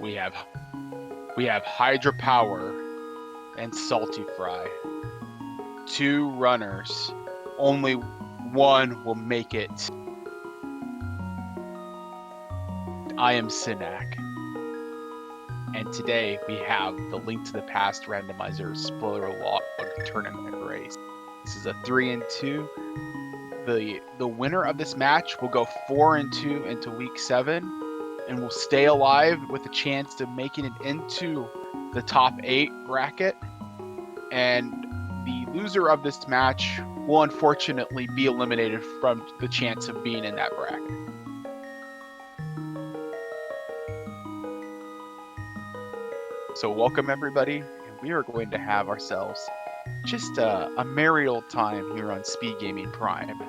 we have hydrapower and saltyphry. Two runners. Only one will make it. I am Sinak. And today we have the Link to the Past Randomizer Spoiler Log Tournament race. This is a 3-2. The winner of this match will go 4-2 into week 7 and will stay alive with a chance of making it into the top 8 bracket. And the loser of this match will unfortunately be eliminated from the chance of being in that bracket. So welcome everybody, and we are going to have ourselves just a merry old time here on SpeedGaming Prime.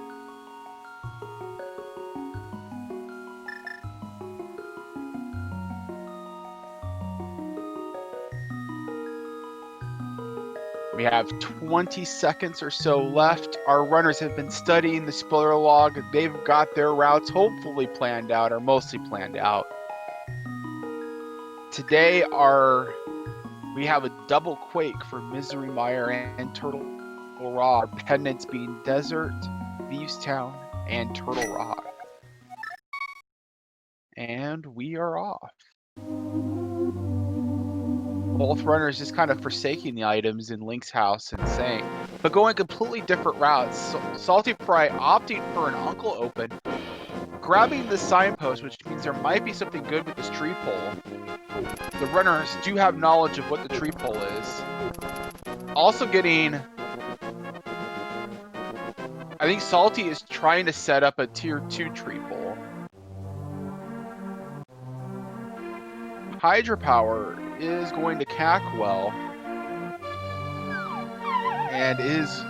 We have 20 seconds or so left. Our runners have been studying the spoiler log. They've got their routes hopefully planned out, or mostly planned out. Today we have a double quake for Misery Mire and Turtle Rock. Our pendants being Desert, Thieves Town, and Turtle Rock. And we are off. Both runners just kind of forsaking the items in Link's house and saying, but going completely different routes. saltyphry opting for an Uncle Open, grabbing the signpost, which means there might be something good with this tree pole. The runners do have knowledge of what the tree pole is. Also getting... I think Salty is trying to set up a tier 2 tree pole. Hydrapower is going to cack well. And is...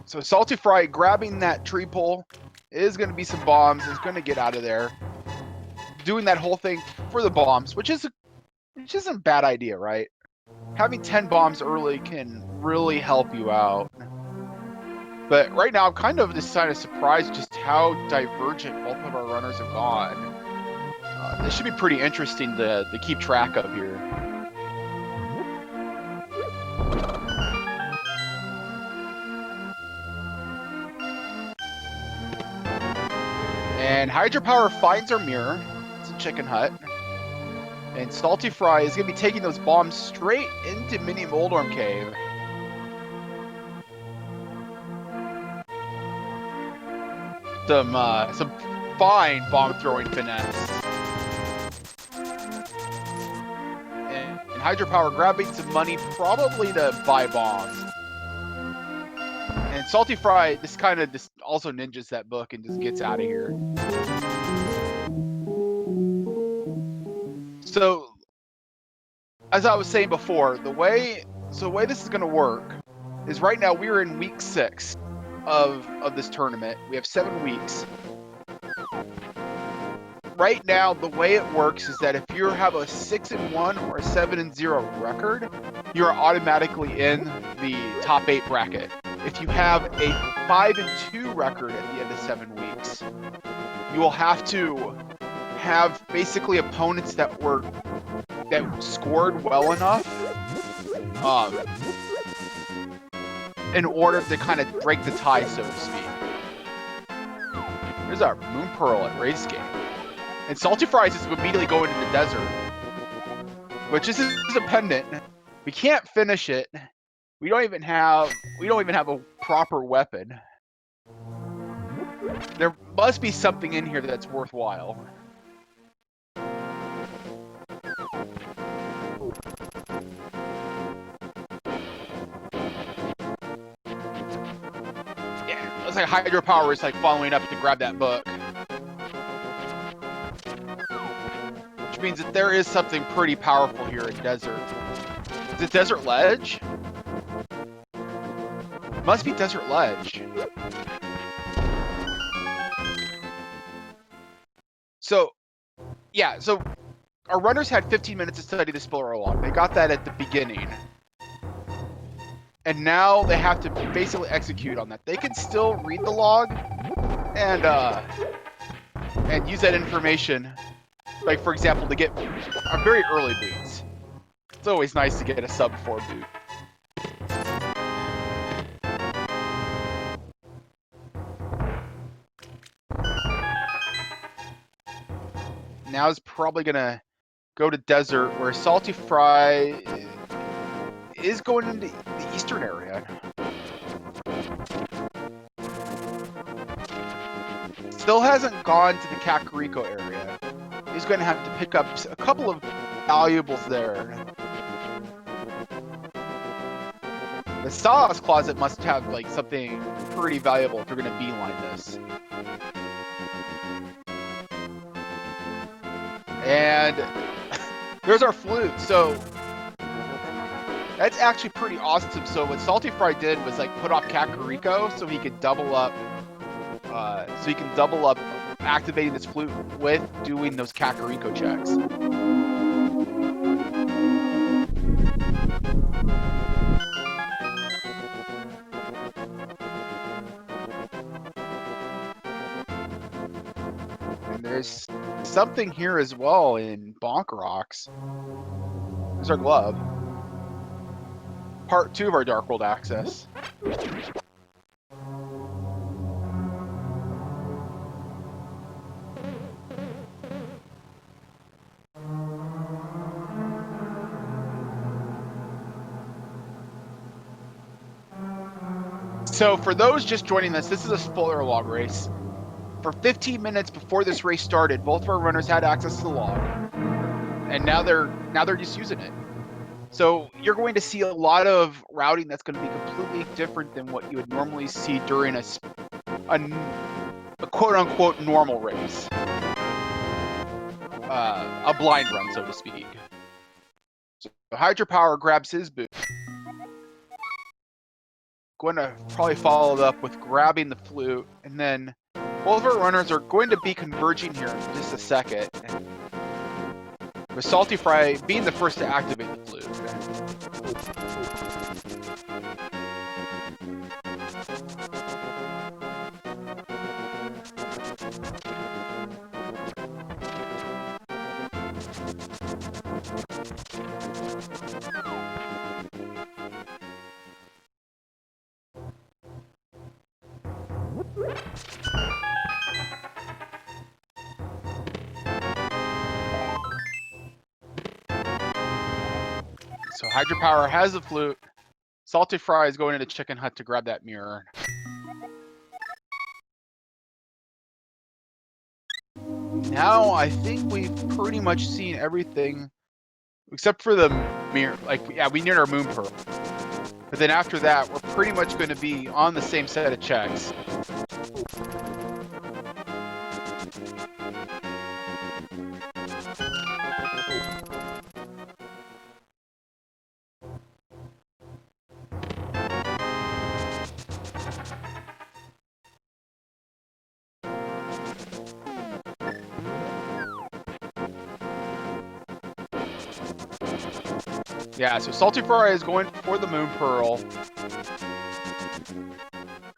So saltyphry grabbing that tree pole is going to be some bombs. Is going to get out of there, doing that whole thing for the bombs, which isn't a bad idea, right? Having 10 bombs early can really help you out. But right now, I'm kind of surprised just how divergent both of our runners have gone. This should be pretty interesting to keep track of here. And hydrapower finds our mirror. It's a chicken hut. And saltyphry is going to be taking those bombs straight into Mini Moldorm Cave. Some fine bomb throwing finesse. And hydrapower grabbing some money, probably to buy bombs. And saltyphry just also ninjas that book and just gets out of here. So, as I was saying before, the way this is going to work is right now we're in week 6 of this tournament. We have 7 weeks. Right now, the way it works is that if you have a 6-1 or a 7-0 record, you're automatically in the top 8 bracket. If you have a 5-2 record at the end of 7 weeks, you will have to have basically opponents that scored well enough in order to kind of break the tie, so to speak. There's our Moon Pearl at Race Game. And saltyphry is just immediately going into the desert, which is a pendant. We can't finish it. We don't even have a proper weapon. There must be something in here that's worthwhile. Yeah, looks like hydrapower is like following up to grab that book. Which means that there is something pretty powerful here in desert. Is it Desert Ledge? Must be Desert Ledge. So, yeah, so our runners had 15 minutes to study the spoiler log. They got that at the beginning. And now they have to basically execute on that. They can still read the log and use that information, like for example, to get very early boots. It's always nice to get a sub 4 boot. Now is probably gonna go to desert where saltyphry is going into the eastern area. Still hasn't gone to the Kakariko area. He's going to have to pick up a couple of valuables there. The sauce closet must have like something pretty valuable if you're going to beeline this. And there's our flute. So that's actually pretty awesome. So what saltyphry did was like put off Kakariko so he could double up. So he can double up activating this flute with doing those Kakariko checks. And there's something here as well in Bonk Rocks. There's our glove. Part 2 of our Dark World access. So for those just joining us, this is a spoiler log race. For 15 minutes before this race started, both of our runners had access to the log, and now they're just using it. So you're going to see a lot of routing that's going to be completely different than what you would normally see during a quote-unquote normal race, a blind run, so to speak. So hydrapower grabs his boot. Going to probably follow it up with grabbing the flute, and then both of our runners are going to be converging here in just a second. With saltyphry being the first to activate the flute. So hydrapower has the flute. saltyphry is going into Chicken Hut to grab that mirror. Now I think we've pretty much seen everything except for the mirror. Like, yeah, we neared our moon pearl. But then after that, we're pretty much going to be on the same set of checks. Yeah, so saltyphry is going for the moon pearl.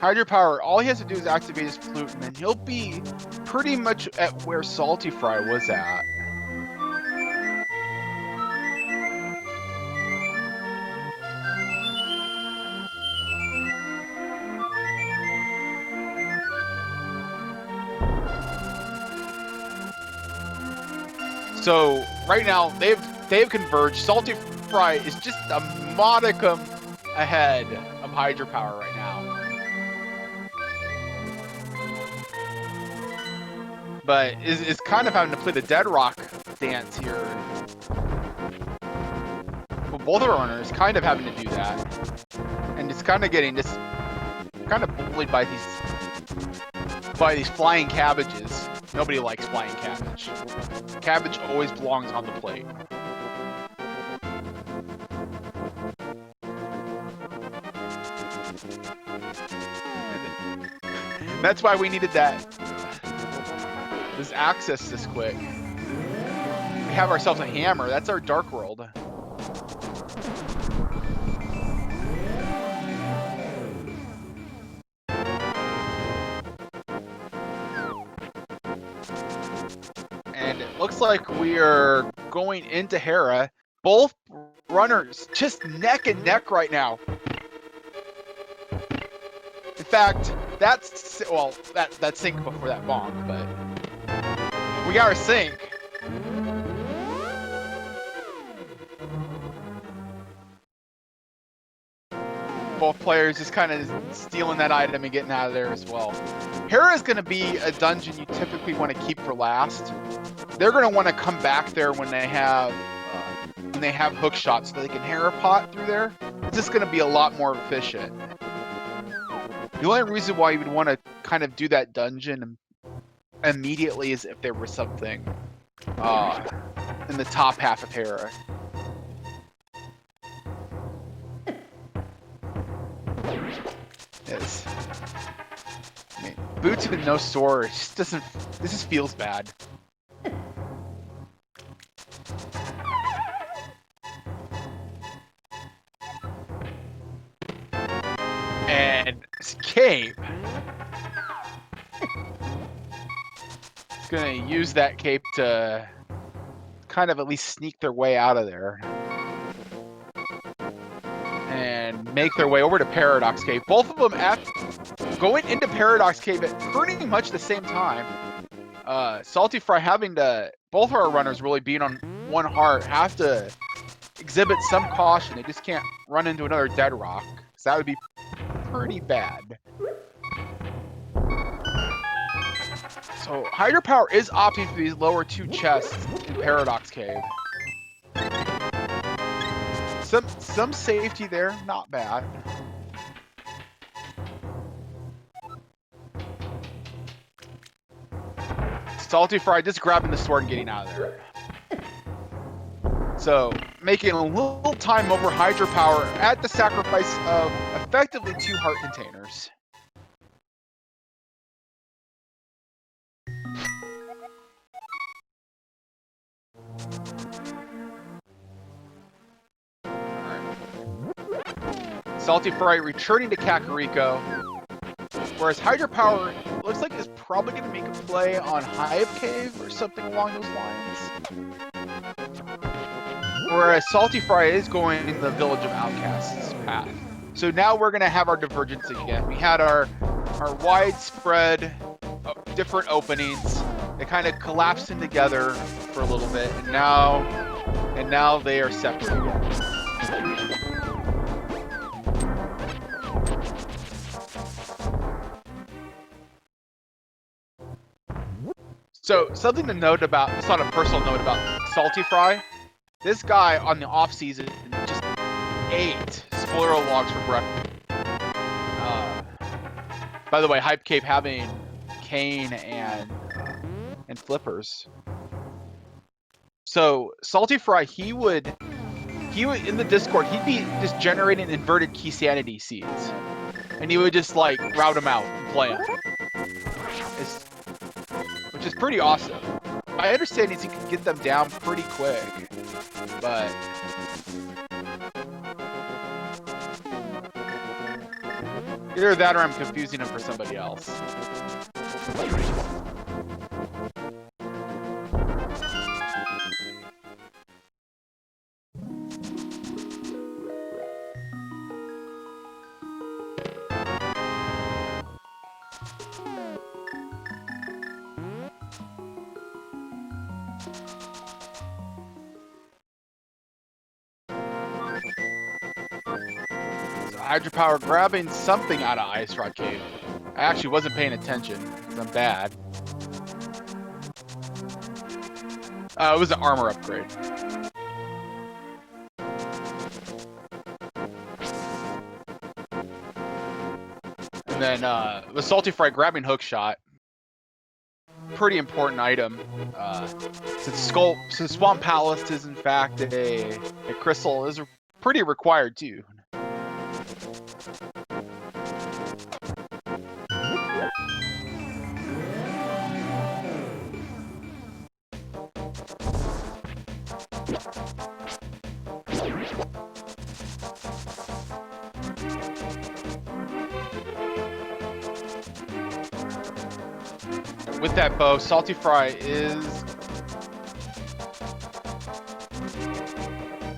Hydrapower, all he has to do is activate his flute, and then he'll be pretty much at where saltyphry was at. So right now they've converged. saltyphry is just a modicum ahead of hydrapower right now. But is kind of having to play the dead rock dance here. Well, both of our runners kind of having to do that. And it's kind of getting just kind of bullied by these flying cabbages. Nobody likes flying cabbage. Cabbage always belongs on the plate. That's why we needed that. This access this quick. We have ourselves a hammer. That's our Dark World. And it looks like we are going into Hera. Both runners just neck and neck right now. In fact, that's, well, that sync before that bonk, but we got our sync. Both players just kind of stealing that item and getting out of there as well. Hera is going to be a dungeon you typically want to keep for last. They're going to want to come back there when they have hook shots, so they can Hera pot through there. It's just going to be a lot more efficient. The only reason why you would want to kind of do that dungeon immediately is if there was something in the top half of Hera. Yes. I mean, boots with no sword just doesn't. This just feels bad. And cape. It's gonna use that cape to kind of at least sneak their way out of there. And make their way over to Paradox Cave. Both of them going into Paradox Cave at pretty much the same time. Saltyphry having to, both our runners really being on one heart, have to exhibit some caution. They just can't run into another dead rock, because that would be pretty bad. So Hydrapower is opting for these lower two chests in Paradox Cave. Some safety there, not bad. Saltyphry just grabbing the sword and getting out of there. So making a little time over Hydrapower at the sacrifice of effectively 2 heart containers. Saltyphry returning to Kakariko, whereas Hydrapower looks like is probably going to make a play on Hive Cave or something along those lines. Whereas Saltyphry is going in the Village of Outcasts path. So now we're going to have our divergence again. We had our widespread different openings. They kind of collapsed in together for a little bit, and now they are separate again. So something to note about, it's not a personal note about Saltyphry. This guy on the off season just ate spoiler logs for breakfast. By the way, Hype Cave having Kane and Flippers. So Saltyphry, he would in the Discord, he'd be just generating inverted key sanity seeds, and he would just like route them out and play them. Which is pretty awesome. My understanding is you can get them down pretty quick, but either that or I'm confusing them for somebody else. Hydrapower grabbing something out of Ice Rock Cave. I actually wasn't paying attention, because I'm bad. It was an armor upgrade. And then the Saltyphry grabbing Hookshot. Pretty important item. Since Swamp Palace is in fact a crystal, is pretty required too. with that bow, saltyphry is...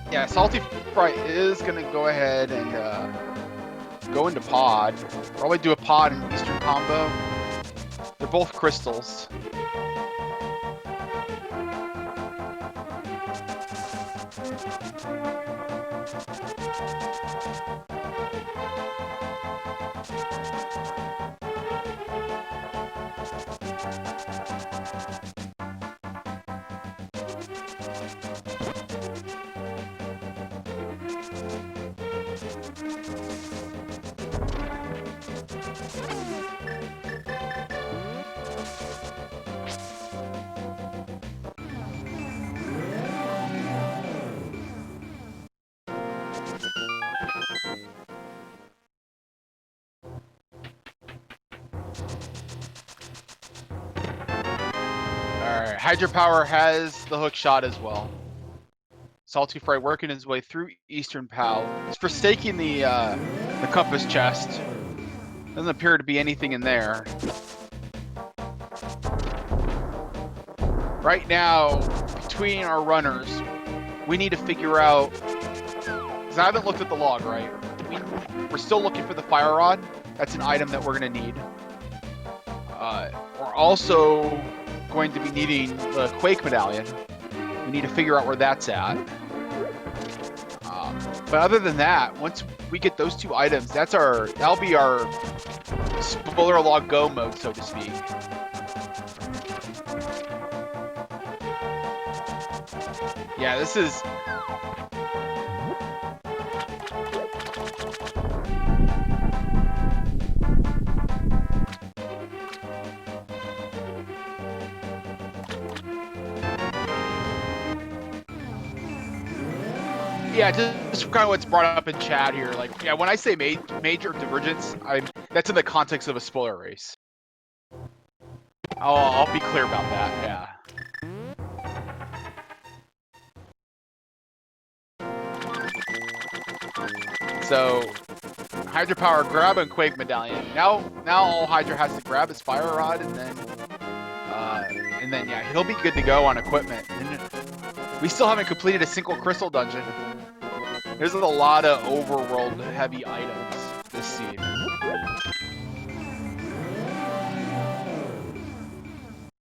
Yeah, saltyphry is going to go ahead and go into pod. Probably do a pod and Eastern combo. They're both crystals. Alright, hydrapower has the hook shot as well. Saltyphry working his way through Eastern PAL. He's forsaking the compass chest. Doesn't appear to be anything in there. Right now, between our runners, we need to figure out... Because I haven't looked at the log, right? We're still looking for the fire rod. That's an item that we're going to need. We're also going to be needing the Quake medallion. We need to figure out where that's at. But other than that, once we get those two items, that'll be our spoiler log go mode, so to speak. Yeah, this is... Yeah, just kind of what's brought up in chat here. Like, yeah, when I say major divergence, that's in the context of a spoiler race. I'll be clear about that. Yeah. So, hydrapower grab and Quake medallion. Now all Hydra has to grab is fire rod, and then yeah, he'll be good to go on equipment. And we still haven't completed a single crystal dungeon. There's a lot of overworld heavy items this seed.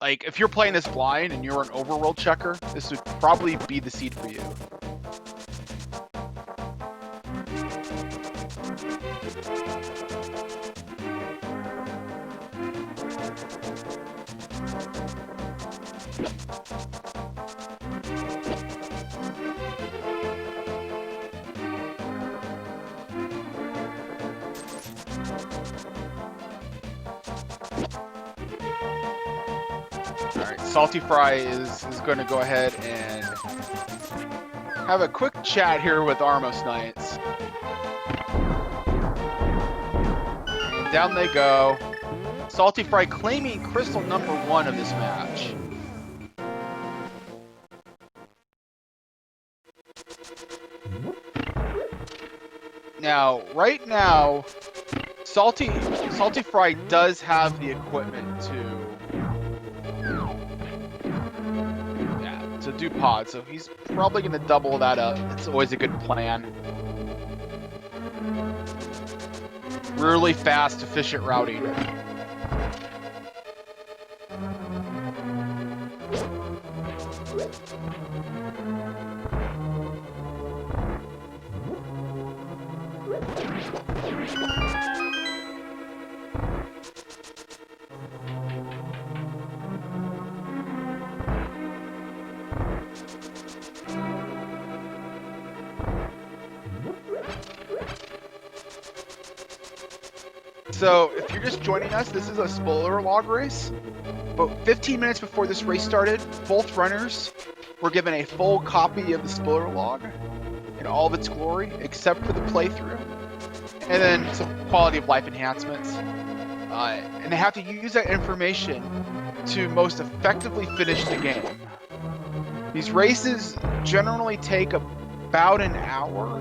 Like, if you're playing this blind and you're an overworld checker, this would probably be the seed for you. Saltyphry is going to go ahead and have a quick chat here with Armos Knights. And down they go. Saltyphry claiming crystal number 1 of this match. Now, right now, Saltyphry does have the equipment to do pod, so he's probably going to double that up. It's always a good plan. Really fast, efficient routing. So, if you're just joining us, this is a spoiler log race. But 15 minutes before this race started, both runners were given a full copy of the spoiler log in all of its glory, except for the playthrough. And then some quality of life enhancements. And they have to use that information to most effectively finish the game. These races generally take about an hour,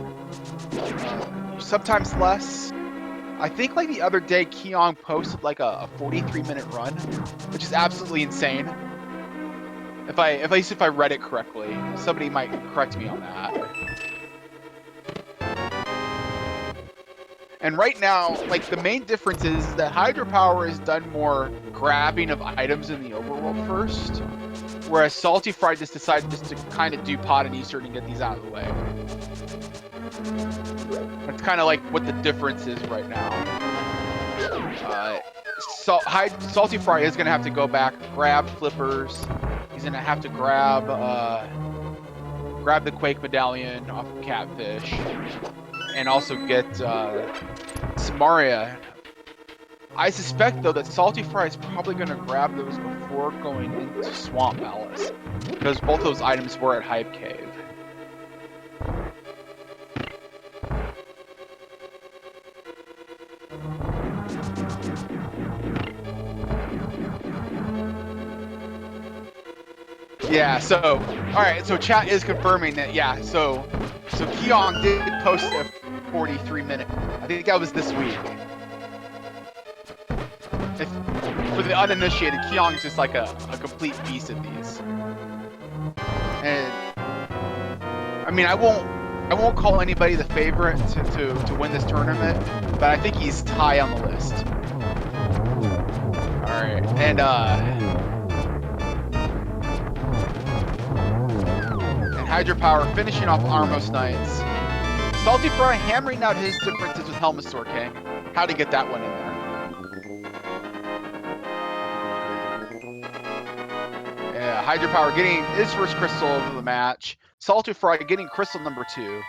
sometimes less. I think like the other day, Keong posted like a 43-minute run, which is absolutely insane. At least if I read it correctly, somebody might correct me on that. And right now, like the main difference is that Hydropower has done more grabbing of items in the overworld first, whereas saltyphry just decided just to kind of do pot and Eastern and get these out of the way. That's kind of like what the difference is right now. Saltyphry is going to have to go back, grab flippers. He's going to have to grab the Quake Medallion off of Catfish, and also get Samaria. I suspect, though, that saltyphry is probably going to grab those before going into Swamp Palace, because both those items were at Hype Cave. Yeah, so, alright, so chat is confirming that, yeah, so Keong did post a 43-minute, I think that was this week. For the uninitiated, Keong is just like a complete beast at these. And, I mean, I won't call anybody the favorite to win this tournament, but I think he's high on the list. Alright, and Hydrapower finishing off Armos Knights. saltyphry hammering out his differences with Helmasaur King. How to get that one in there. Yeah, Hydrapower getting his first crystal of the match. saltyphry getting crystal number 2.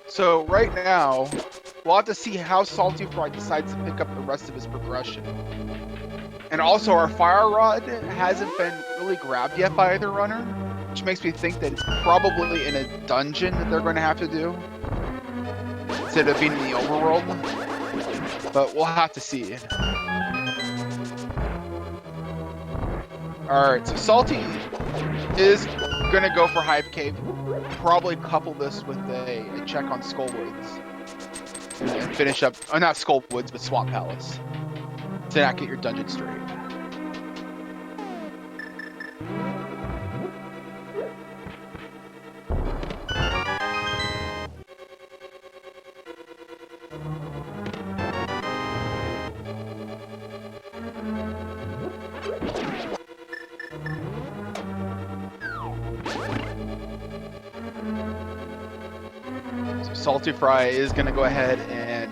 So right now, we'll have to see how saltyphry decides to pick up the rest of his progression. And also, our Fire Rod hasn't been really grabbed yet by either runner, which makes me think that it's probably in a dungeon that they're going to have to do, instead of being in the overworld. But we'll have to see. Alright, so Salty is going to go for Hype Cave. Probably couple this with a check on Skullwoods and finish up, oh, not Skullwoods, but Swamp Palace to not get your dungeon straight. saltyphry is going to go ahead and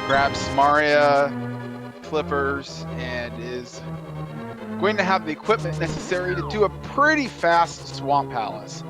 grab Samaria, Flippers, and is going to have the equipment necessary to do a pretty fast Swamp Palace.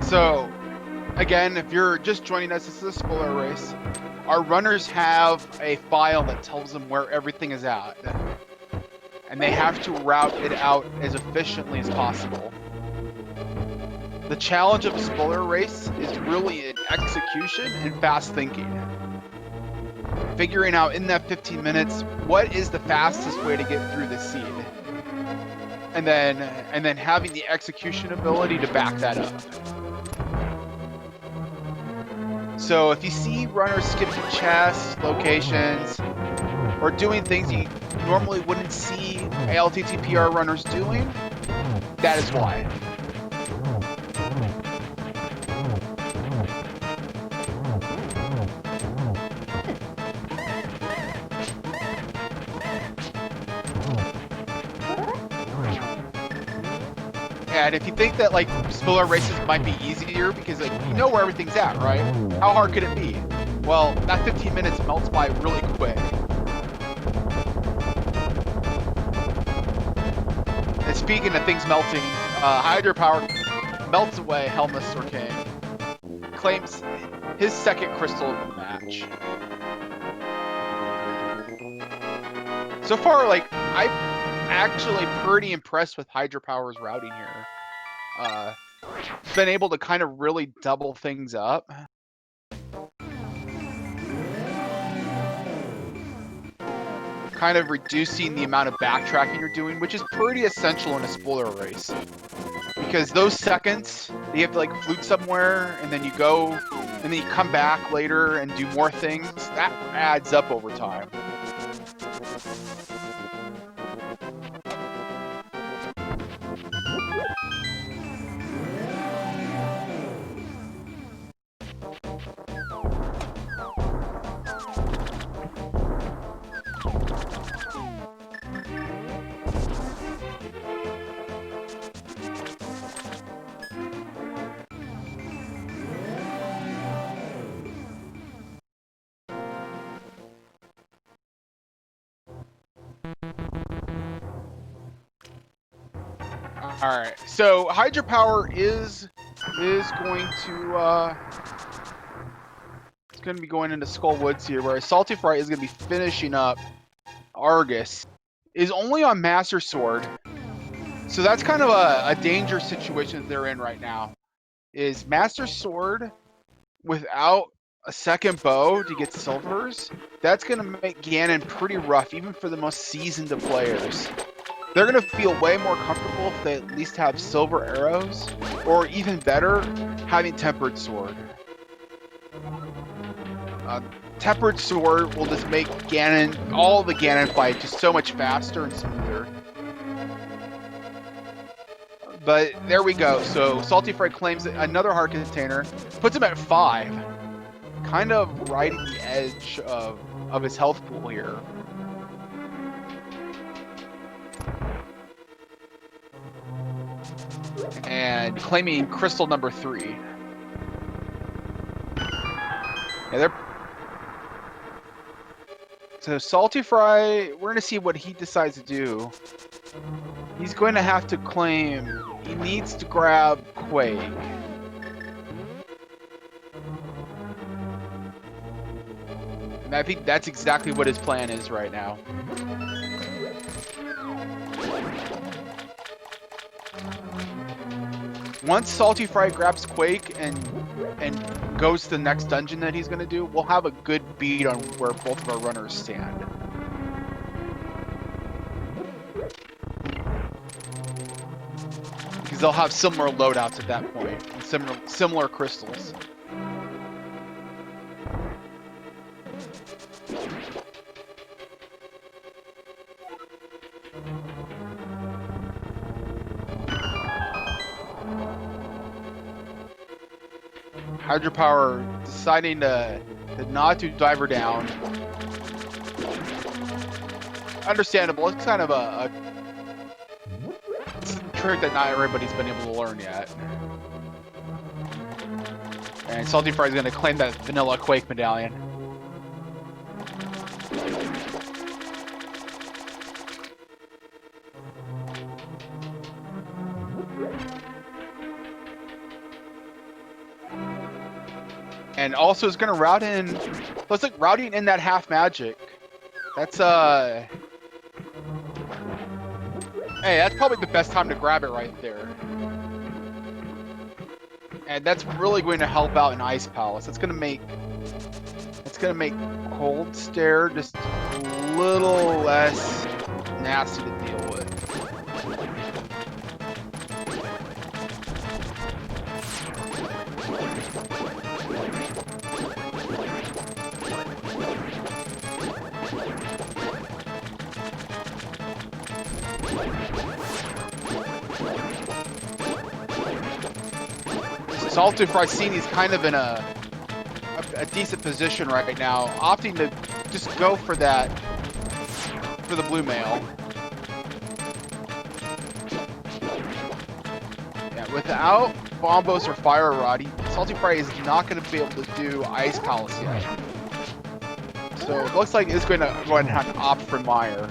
So, again, if you're just joining us, this is a spoiler race. Our runners have a file that tells them where everything is at, and they have to route it out as efficiently as possible. The challenge of a spoiler race is really in execution and fast thinking. Figuring out in that 15 minutes, what is the fastest way to get through the seed? And then having the execution ability to back that up. So if you see runners skipping chests, locations, or doing things you normally wouldn't see ALTTPR runners doing, That is why. And if you think that like spoiler races might be easier because like you know where everything's at, right? How hard could it be? Well, that 15 minutes melts by really quick. And speaking of things melting, hydrapower melts away Helmus or King. Claims his second crystal of the match. So far, like, I'm actually pretty impressed with hydrapower's routing here. Been able to kind of really double things up. Kind of reducing the amount of backtracking you're doing, which is pretty essential in a spoiler race. Because those seconds, you have to like flute somewhere, and then you go, and then you come back later and do more things. That adds up over time. All right, so hydrapower is going to it's going to be going into Skull Woods here, where saltyphry is going to be finishing up Argus. Is only on Master Sword, so that's kind of a dangerous situation that they're in right now. Is Master Sword without a second bow to get silvers? That's going to make Ganon pretty rough, even for the most seasoned of players. They're going to feel way more comfortable if they at least have silver arrows, or even better, having Tempered Sword. Tempered Sword will just make Ganon, all the Ganon fight just so much faster and smoother. But there we go. So saltyphry claims another heart container, puts him at 5. Kind of right at the edge of his health pool here. And claiming crystal number 3. Yeah, so saltyphry, we're going to see what he decides to do. He's going to have to claim, he needs to grab Quake. And I think that's exactly what his plan is right now. Once saltyphry grabs Quake and goes to the next dungeon that he's going to do, we'll have a good beat on where both of our runners stand. Because they'll have similar loadouts at that point, and similar crystals. Hydrapower deciding to not to dive her down. Understandable. It's kind of a trick that not everybody's been able to learn yet. And saltyphry is going to claim that vanilla Quake medallion. And also is going to route in, looks like routing in that half magic. That's hey, that's probably the best time to grab it right there. And that's really going to help out in Ice Palace. It's going to make Cold Stare just a little less nasty to deal with. saltyphry scene is kind of in a decent position right now, opting to just go for that, for the blue mail. Yeah, without bombos or fire rod, saltyphry is not going to be able to do ice palace yet. So it looks like it's going to go ahead and have to opt for Mire.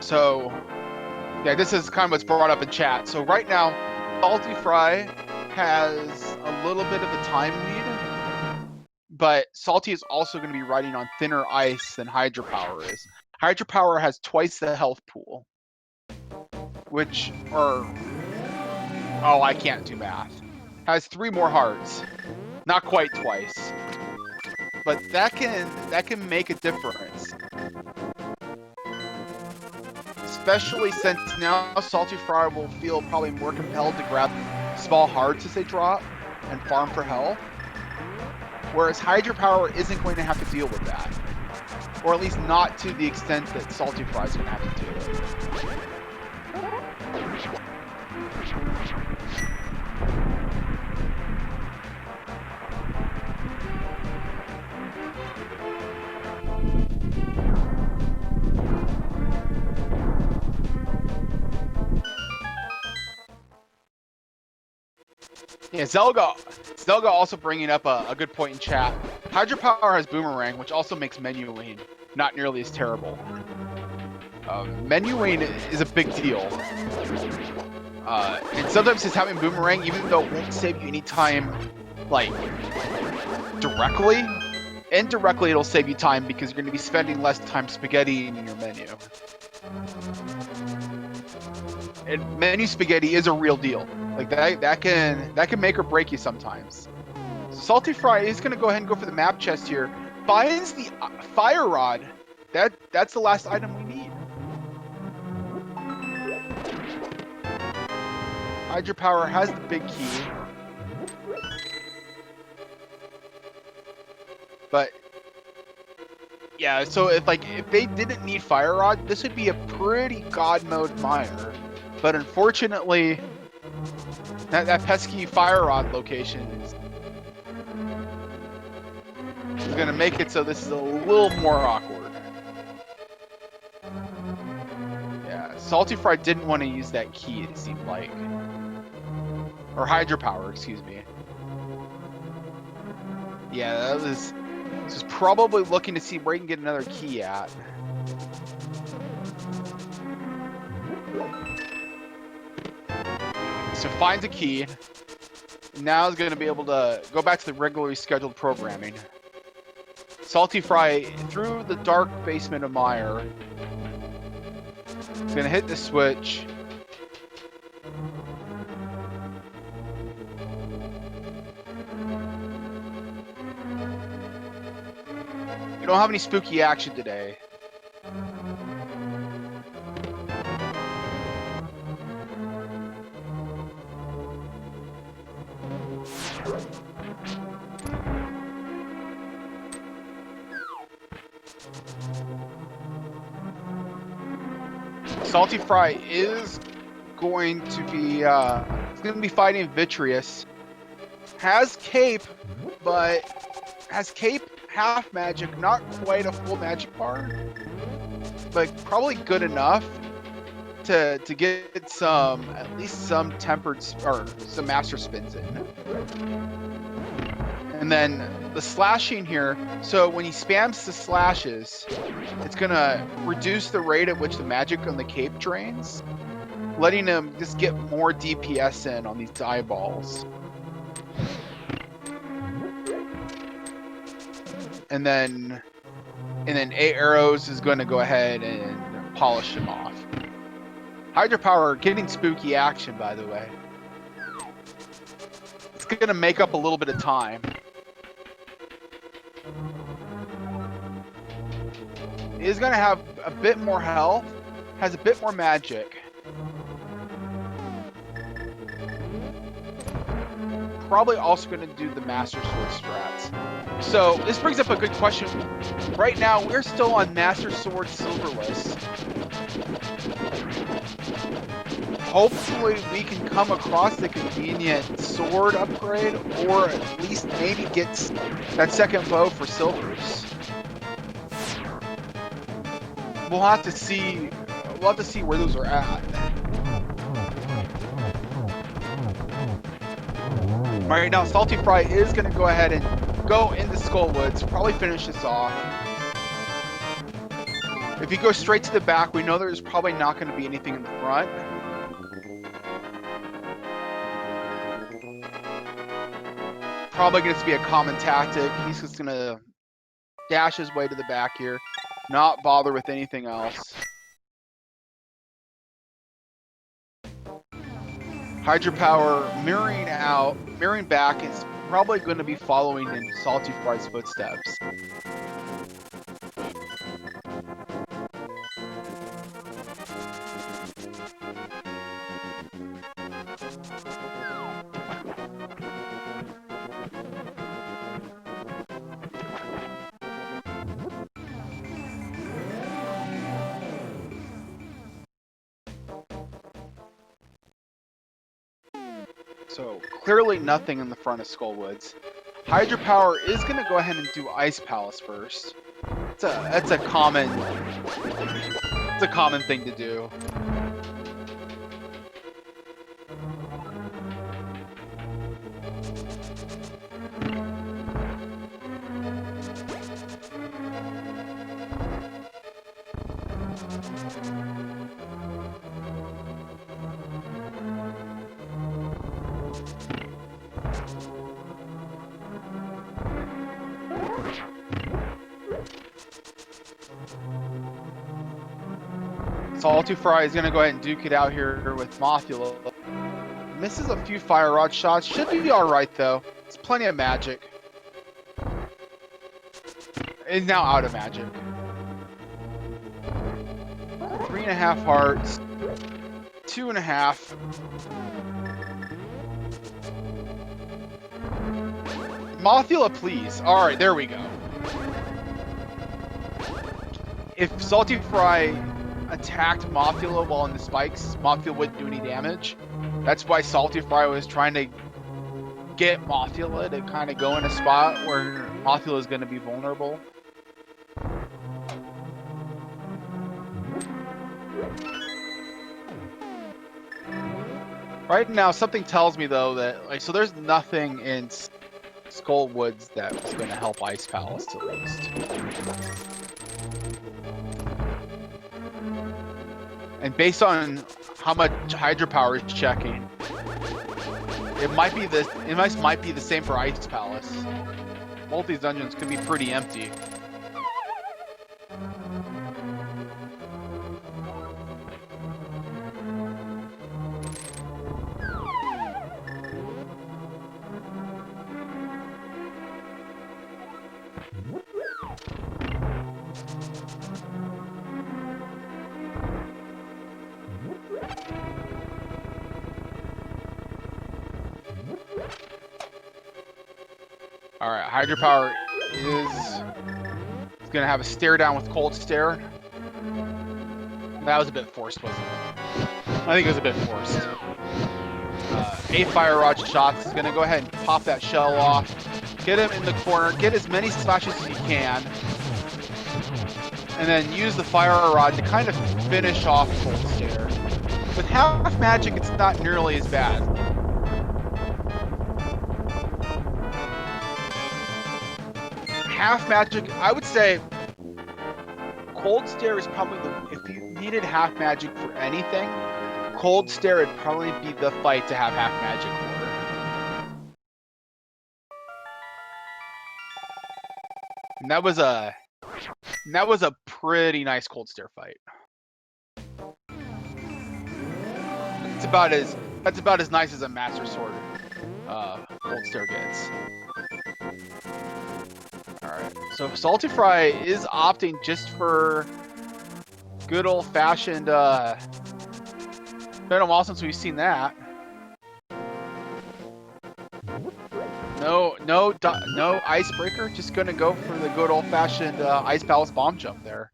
So, yeah, this is kind of what's brought up in chat. So right now, saltyphry has a little bit of a time lead, but Salty is also going to be riding on thinner ice than hydrapower is. Hydrapower has twice the health pool, which are, oh, I can't do math. Has 3 more hearts, not quite twice, but that can make a difference. Especially since now saltyphry will feel probably more compelled to grab small hearts as they drop and farm for health. Whereas hydrapower isn't going to have to deal with that. Or at least not to the extent that saltyphry is going to have to deal with. Yeah, Zelda also bringing up a good point in chat. Hydrapower has Boomerang, which also makes menuing not nearly as terrible. Menuing is a big deal. And sometimes it's having Boomerang, even though it won't save you any time, like, directly, indirectly it'll save you time because you're going to be spending less time spaghetti in your menu. And menu spaghetti is a real deal. Like that can make or break you sometimes. So saltyphry is going to go ahead and go for the map chest here. Finds the fire rod. That's the last item we need. Hydrapower has the big key. But yeah, so if they didn't need fire rod, this would be a pretty god mode mire. But unfortunately, that pesky fire rod location is gonna make it so this is a little more awkward. Yeah, saltyphry didn't want to use that key, it seemed like. Or hydrapower, excuse me. Yeah, this is probably looking to see where he can get another key at. So finds a key. Now is going to be able to go back to the regularly scheduled programming. Saltyphry through the dark basement of Mire. He's going to hit the switch. You don't have any spooky action today. Saltyphry is going to be fighting Vitreous. Has cape, but has cape half magic, not quite a full magic bar, but probably good enough to get some, at least some tempered or some master spins in. And then the slashing here, so when he spams the slashes, it's gonna reduce the rate at which the magic on the cape drains, letting him just get more DPS in on these eyeballs. And then 8 arrows is going to go ahead and polish him off. Hydrapower getting spooky action, by the way. It's going to make up a little bit of time. He's going to have a bit more health, has a bit more magic. probably also going to do the Master Sword strats. So this brings up a good question. Right now, we're still on Master Sword Silverless. Hopefully, we can come across the convenient sword upgrade, or at least maybe get that second bow for silvers. We'll have to see. We'll have to see where those are at. Right now, saltyphry is going to go ahead and go into Skullwoods, probably finish this off. If you go straight to the back, we know there's probably not going to be anything in the front. Probably going to be a common tactic. He's just going to dash his way to the back here, not bother with anything else. Hydrapower mirroring back is probably going to be following in saltyphry's footsteps. So clearly nothing in the front of Skullwoods. Hydrapower is going to go ahead and do Ice Palace first. That's a common thing to do. saltyphry is going to go ahead and duke it out here with Mothula. Misses a few fire rod shots. Should be alright though. It's plenty of magic. Is now out of magic. 3.5 hearts. 2.5. Mothula, please. Alright, there we go. If saltyphry attacked Mothula while in the spikes, Mothula wouldn't do any damage. That's why saltyphry was trying to get Mothula to kind of go in a spot where Mothula is going to be vulnerable. Right now, something tells me though that so there's nothing in Skullwoods that's going to help Ice Palace at least. And based on how much Hydrapower is checking, it might be the same for Ice Palace. Both these dungeons could be pretty empty. Alright, Hydrapower is going to have a stare down with Cold Stare. That was a bit forced, wasn't it? I think it was a bit forced. 8 Fire Rod shots. Is going to go ahead and pop that shell off. Get him in the corner. Get as many splashes as you can. And then use the Fire Rod to kind of finish off Cold Stare. With half magic, it's not nearly as bad. Half magic, I would say Cold Stare is probably if you needed half magic for anything, Cold Stare would probably be the fight to have half magic for. And that was a pretty nice Cold Stare fight. That's about as nice as a Master Sword Cold Stare gets. Alright, so saltyphry is opting just for good old-fashioned, been a while since we've seen that. no icebreaker. Just gonna go for the good old-fashioned Ice Palace bomb jump there.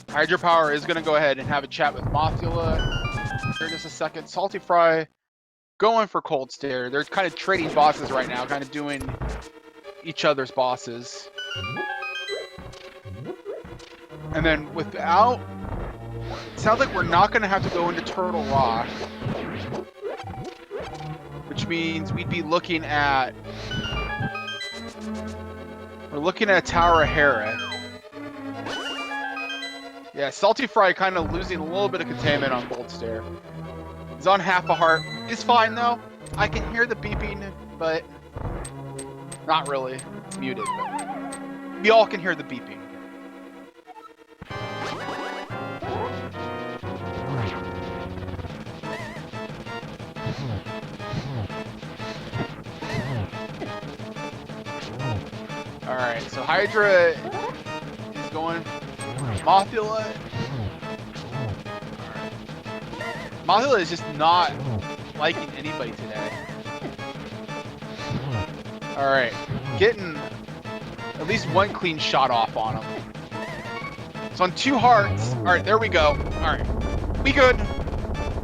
Hydrapower is going to go ahead and have a chat with Mothula here in just a second. Saltyphry going for Cold Stare. They're kind of trading bosses right now, kind of doing each other's bosses. And then without... It sounds like we're not going to have to go into Turtle Rock. Which means we'd be looking at... We're looking at Tower of Hera. Yeah, Saltyphry kind of losing a little bit of containment on Cold Stare. He's on half a heart. He's fine though. I can hear the beeping, but not really. It's muted, but we all can hear the beeping. Alright, so Hydra is going... Mothula. Mothula is just not liking anybody today. Alright, getting at least one clean shot off on him. It's on 2 hearts. Alright, there we go. Alright. We good.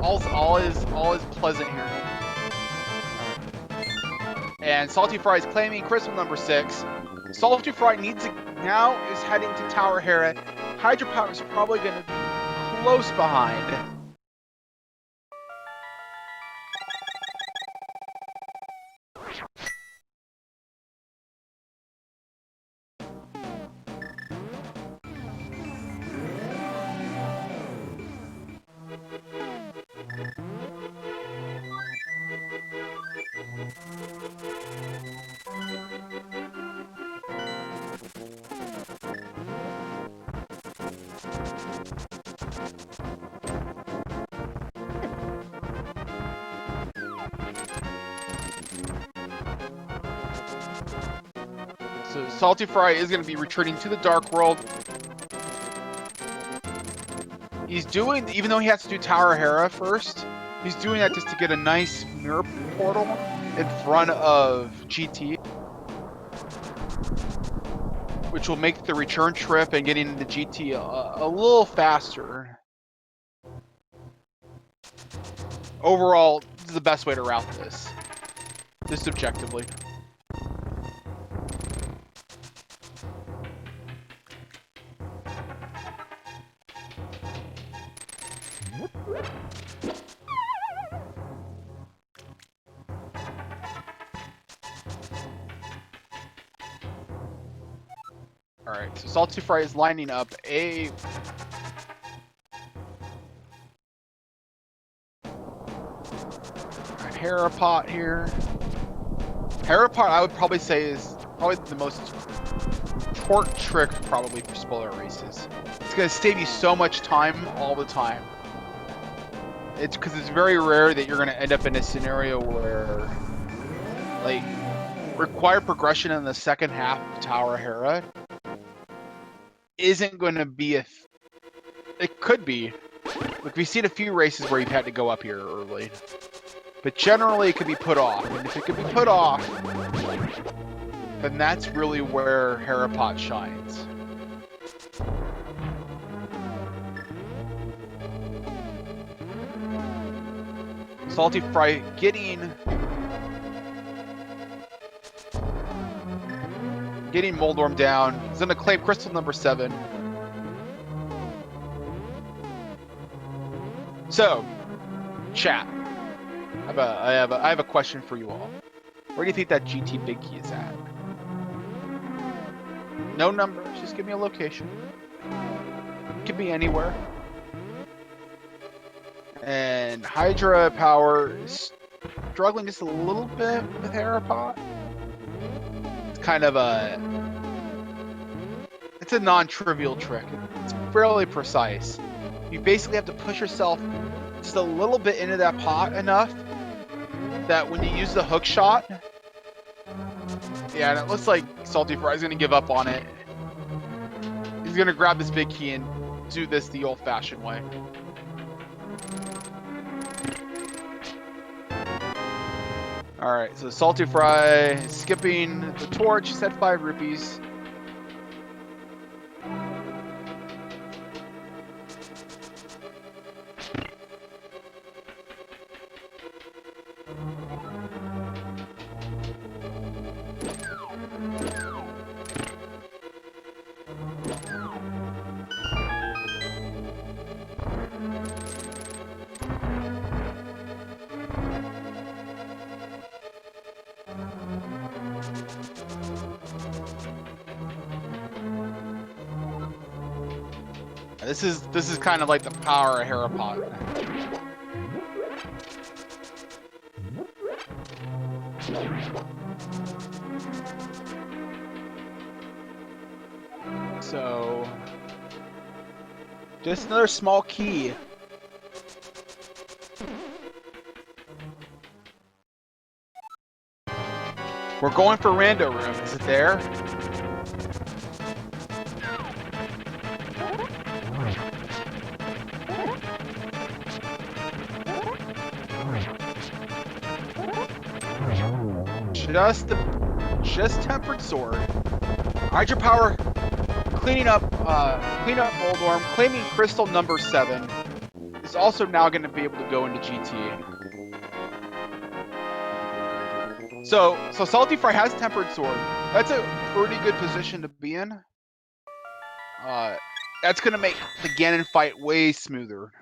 All is pleasant here. Right. And Saltyphry is claiming crystal number 6. Saltyphry needs to now is heading to Tower Hera. Hydrapower is probably going to be close behind. So Saltyphry is going to be returning to the Dark World. He's doing, even though he has to do Tower Hera first, he's doing that just to get a nice mirror portal in front of GT, which will make the return trip and getting into GT a little faster. Overall, this is the best way to route this, just objectively. Alright, so Saltyphry is lining up a... Herapot here. Herapot, I would probably say, is probably the most short trick probably for spoiler races. It's going to save you so much time all the time. It's because it's very rare that you're going to end up in a scenario where, like, required progression in the second half of Tower Hera isn't going to be a... It could be. Like, we've seen a few races where you've had to go up here early. But generally, it could be put off. And if it could be put off, then that's really where Herapot shines. Saltyphry getting Moldorm down. He's going to claim crystal number 7. So, chat. I have a question for you all. Where do you think that GT Big Key is at? No number, just give me a location. Could be anywhere. And hydrapower is struggling just a little bit with Harapot. It's kind of it's a non-trivial trick. It's fairly precise. You basically have to push yourself just a little bit into that pot enough that when you use the hook shot, yeah, and it looks like saltyphry is gonna give up on it. He's gonna grab this big key and do this the old-fashioned way. Alright, so saltyphry skipping the torch, set 5 rupees. This is kind of like the power of Harapot. So just another small key. We're going for Rando Room. Is it there? Just tempered sword. Hydrapower cleaning up Moldorm, claiming crystal number 7. Is also now going to be able to go into GT. So saltyphry has tempered sword. That's a pretty good position to be in. That's going to make the Ganon fight way smoother.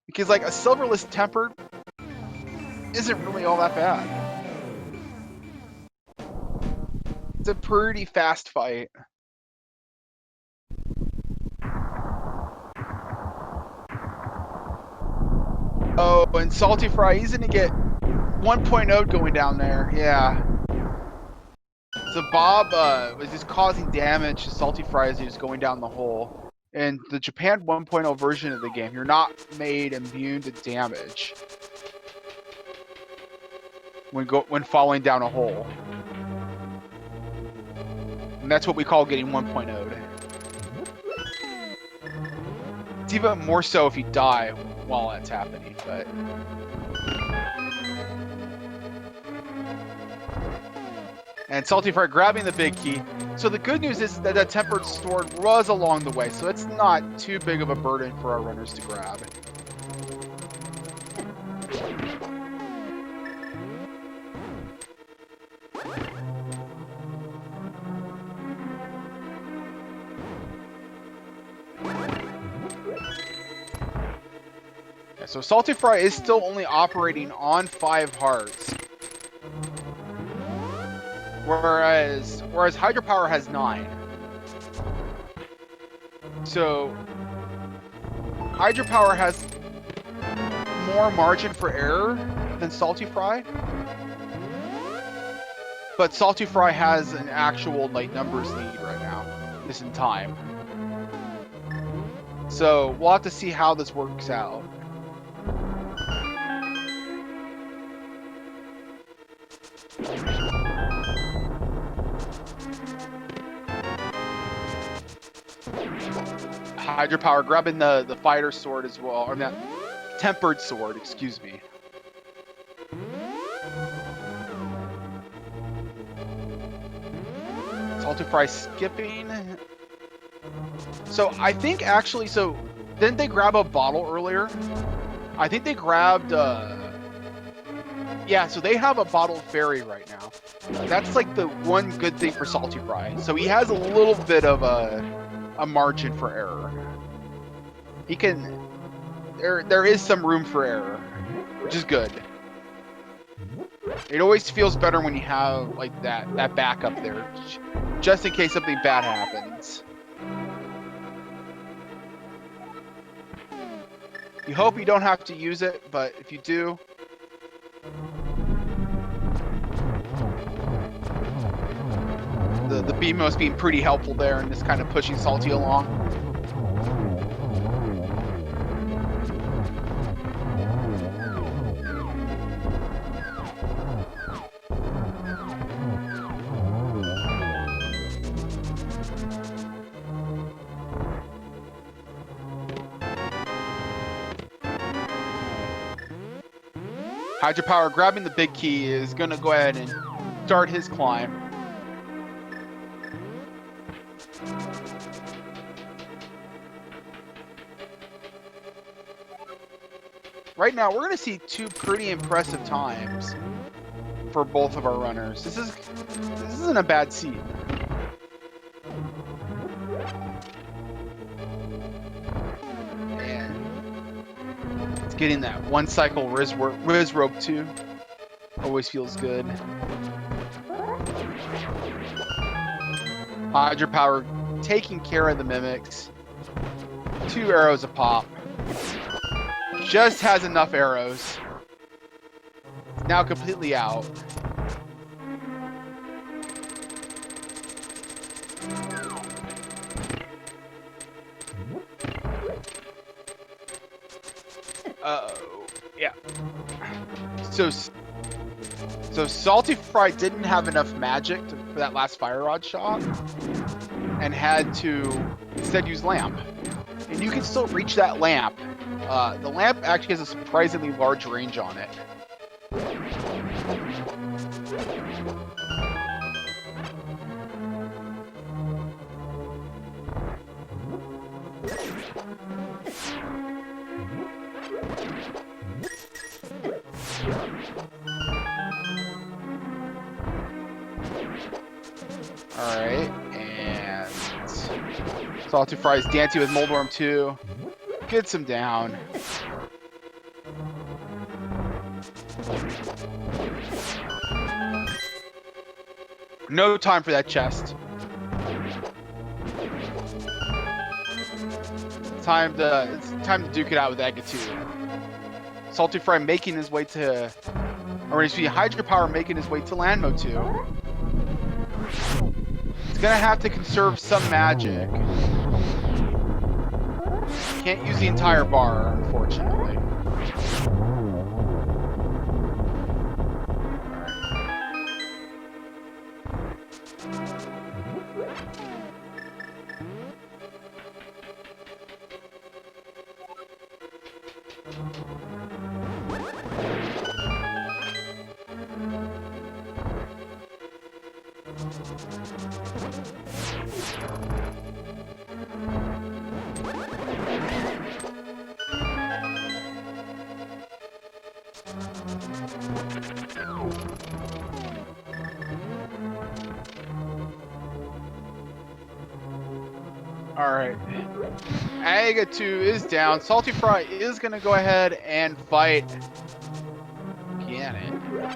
Because like a silverless tempered isn't really all that bad. It's a pretty fast fight. Oh, and saltyphry, he's gonna get 1.0 going down there. Yeah. So Bob was just causing damage to saltyphry as he was going down the hole. In the Japan 1.0 version of the game, you're not made immune to damage when falling down a hole. And that's what we call getting 1.0'd. It's even more so if you die while that's happening, but... And saltyphry grabbing the big key. So the good news is that that tempered sword was along the way, so it's not too big of a burden for our runners to grab. So saltyphry is still only operating on 5 hearts, whereas hydrapower has 9. So hydrapower has more margin for error than saltyphry, but saltyphry has an actual like numbers lead right now, this in time. So we'll have to see how this works out. Hydrapower grabbing the fighter sword as well, or that tempered sword, excuse me. Saltyphry skipping. So I think actually, so didn't they grab a bottle earlier? I think they grabbed yeah, so they have a bottled fairy right now. That's like the one good thing for saltyphry. So he has a little bit of a margin for error. He can, there is some room for error, which is good. It always feels better when you have like that backup there, just in case something bad happens. You hope you don't have to use it, but if you do, the BMO's being pretty helpful there and just kind of pushing Salty along. Hydrapower grabbing the big key is going to go ahead and start his climb. Right now, we're going to see two pretty impressive times for both of our runners. This isn't a bad seat. Getting that one cycle Riz rope too always feels good. Hydrapower taking care of the mimics. 2 arrows a pop. Just has enough arrows. Now completely out. Uh-oh, yeah. So saltyphry didn't have enough magic for that last fire rod shot, and had to instead use lamp. And you can still reach that lamp. The lamp actually has a surprisingly large range on it. Alright, and saltyphry is dancing with Moldworm too. Gets him down. No time for that chest. It's time to duke it out with Aga 2. Saltyphry making his way to, or excuse me, Hydrapower making his way to land mode 2. It's gonna have to conserve some magic. Can't use the entire bar, unfortunately. Alright. Aga 2 is down. Saltyphry is going to go ahead and fight Ganon.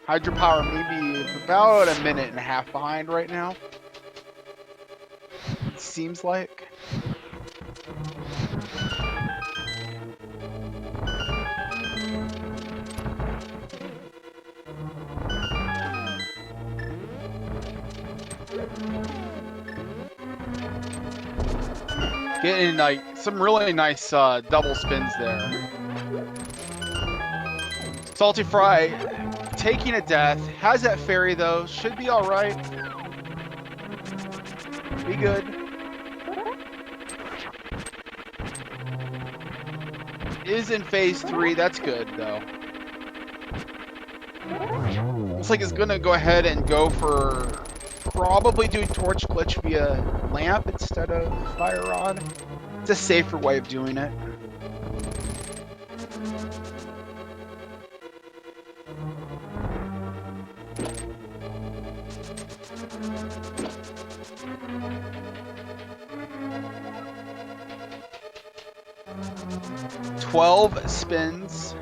Hydrapower maybe about a minute and a half behind right now. It seems like. Getting like some really nice double spins there. Saltyphry taking a death. Has that fairy though. Should be alright. Be good. Is in phase 3. That's good though. Looks like it's gonna go ahead and go for probably doing torch glitch via lamp instead of fire rod. It's a safer way of doing it. $12 spins.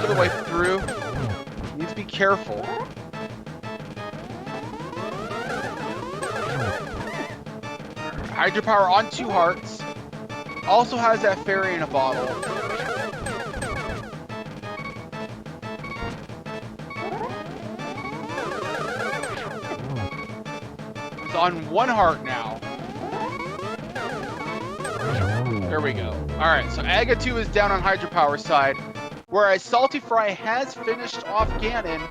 third of the way through. Needs to be careful. Hydropower on 2 hearts. Also has that fairy in a bottle. It's on 1 heart now. There we go. Alright, so Aga 2 is down on Hydropower side. Whereas saltyphry has finished off Ganon.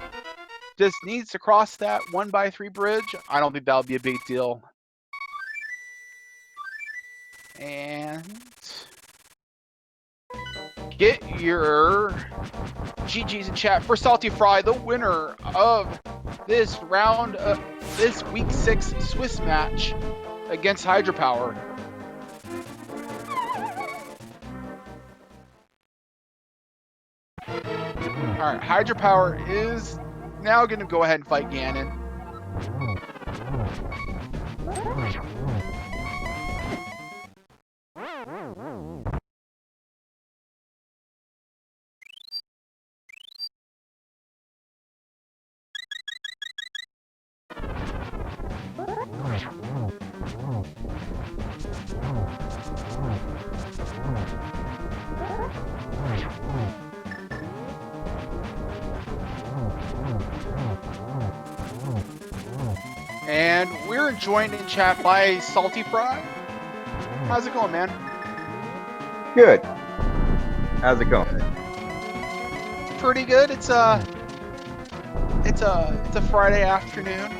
Just needs to cross that 1x3 bridge. I don't think that'll be a big deal. And get your GGs in chat for saltyphry, the winner of this round, this week 6 Swiss match against Hydropower. All right, Hydropower is now going to go ahead and fight Ganon. And we're joined in chat by saltyphry. How's it going, man? Good. How's it going? Pretty good. It's a Friday afternoon.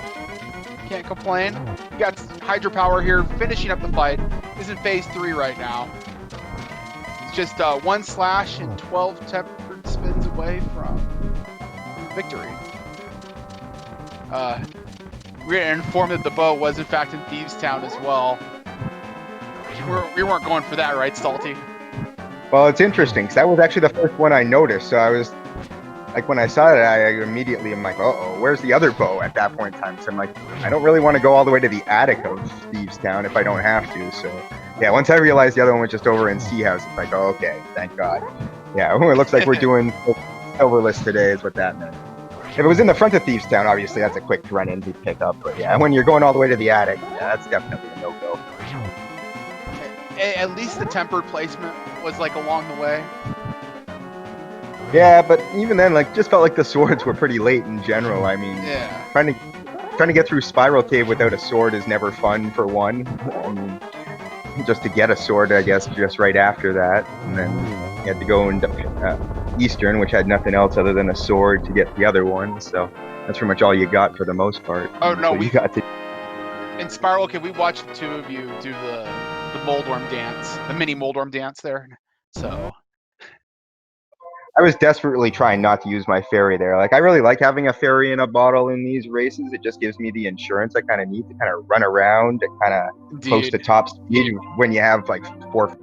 Can't complain. We got Hydropower here finishing up the fight. This is in phase 3 right now. It's just 1 slash and 12 tempered spins away from victory. We were informed that the bow was in fact in Thieves Town as well. We weren't going for that, right, Salty? Well, it's interesting because that was actually the first one I noticed. So I was like, when I saw it, I immediately am like, uh-oh, where's the other bow at that point in time? So I'm like, I don't really want to go all the way to the attic of Thieves Town if I don't have to. So yeah, once I realized the other one was just over in Sea House, it's like, oh, okay, thank God. Yeah, it looks like we're doing Silverlist today is what that meant. If it was in the front of Thieves Town, obviously that's a quick run in to pick up. But yeah, when you're going all the way to the attic, yeah, that's definitely a no-go. At least the tempered placement was like along the way. Yeah, but even then, like, just felt like the swords were pretty late in general. I mean, yeah, trying to get through Spiral Cave without a sword is never fun for one. I mean, just to get a sword, I guess, just right after that, and then you had to go into Eastern, which had nothing else other than a sword to get the other one. So that's pretty much all you got for the most part. Oh no, so we got to. In Spiral Cave, we watched the 2 of you do the Moldworm dance, the mini Moldworm dance there. So I was desperately trying not to use my fairy there. Like, I really like having a fairy in a bottle in these races. It just gives me the insurance I kind of need to kind of run around and kind of close to top speed when you have like 4.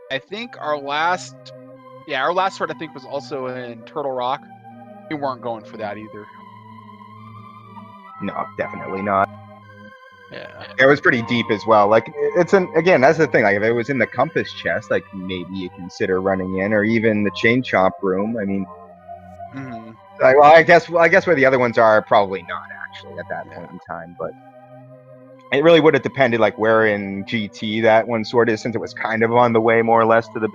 I think our last sword I think was also in Turtle Rock. We weren't going for that either. No, definitely not. Yeah. It was pretty deep as well. Like, again, that's the thing. Like, if it was in the compass chest, like, maybe you consider running in, or even the chain chomp room. I mean, like, well, I guess where the other ones are, probably not actually at that point in time. But it really would have depended, like, where in GT that one sword is, since it was kind of on the way more or less to the.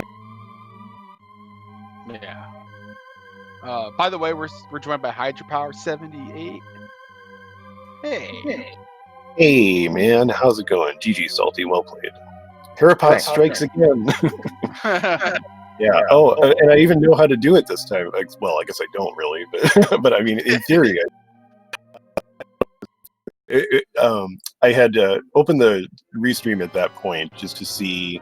Yeah. By the way, we're joined by Hydropower 78. Hey. Hey, man, how's it going? GG, Salty, well played. Parapet strikes again. Yeah. Oh, and I even know how to do it this time. Well, I guess I don't really, but I mean, in theory, I had opened the restream at that point just to see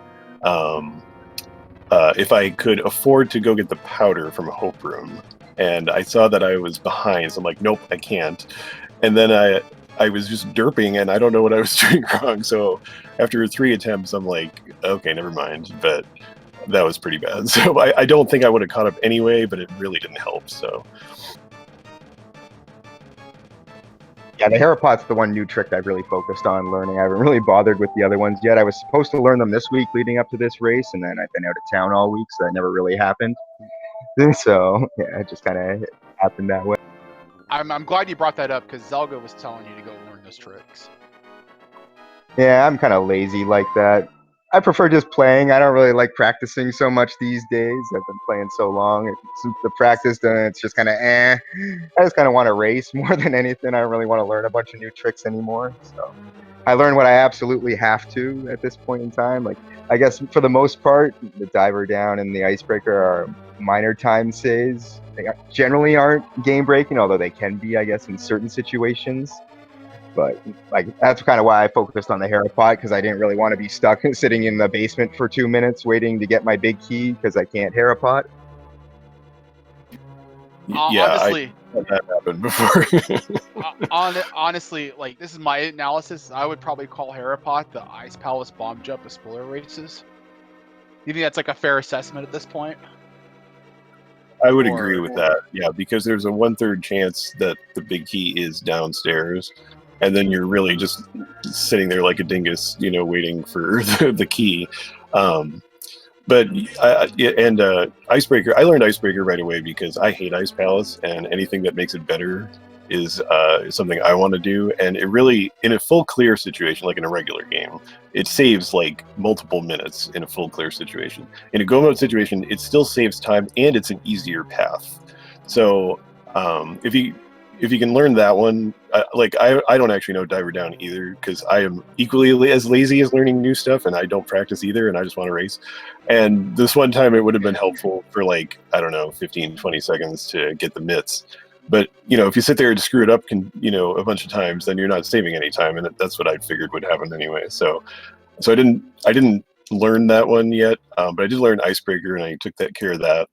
if I could afford to go get the powder from Hope Room, and I saw that I was behind, so I'm like, nope, I can't. And then I was just derping, and I don't know what I was doing wrong. So after 3 attempts, I'm like, okay, never mind. But that was pretty bad. So I don't think I would have caught up anyway, but it really didn't help. So Yeah, the Harapot's the one new trick I've really focused on learning. I haven't really bothered with the other ones yet. I was supposed to learn them this week leading up to this race, and then I've been out of town all week, so that never really happened. So yeah, it just kind of happened that way. I'm glad you brought that up because Zelda was telling you to go learn those tricks. Yeah, I'm kind of lazy like that. I prefer just playing. I don't really like practicing so much these days. I've been playing so long. Since the practice, then it's just kind of eh. I just kind of want to race more than anything. I don't really want to learn a bunch of new tricks anymore. So I learn what I absolutely have to at this point in time. Like, I guess for the most part, the diver down and the icebreaker are minor time saves. They generally aren't game breaking, although they can be, I guess, in certain situations. But like that's kind of why I focused on the Harapot, because I didn't really want to be stuck sitting in the basement for 2 minutes waiting to get my big key because I can't Harapot. Yeah, Honestly, that happened before. honestly, like this is my analysis. I would probably call Harapot the Ice Palace bomb jump of spoiler races. You think that's like a fair assessment at this point? I would agree with that. Yeah, because there's a 1/3 chance that the big key is downstairs, and then you're really just sitting there like a dingus, you know, waiting for the key. But Icebreaker, I learned Icebreaker right away because I hate Ice Palace, and anything that makes it better is something I want to do. And it really, in a full clear situation, like in a regular game, it saves like multiple minutes in a full clear situation. In a go mode situation, it still saves time, and it's an easier path. So if you can learn that one, I don't actually know Diver Down either, because I am equally as lazy as learning new stuff, and I don't practice either, and I just want to race. And this one time it would have been helpful for like, I don't know, 15, 20 seconds to get the mitts. But, you know, if you sit there and screw it up, a bunch of times, then you're not saving any time, and that's what I figured would happen anyway. So I didn't learn that one yet, but I did learn Icebreaker, and I took that care of that.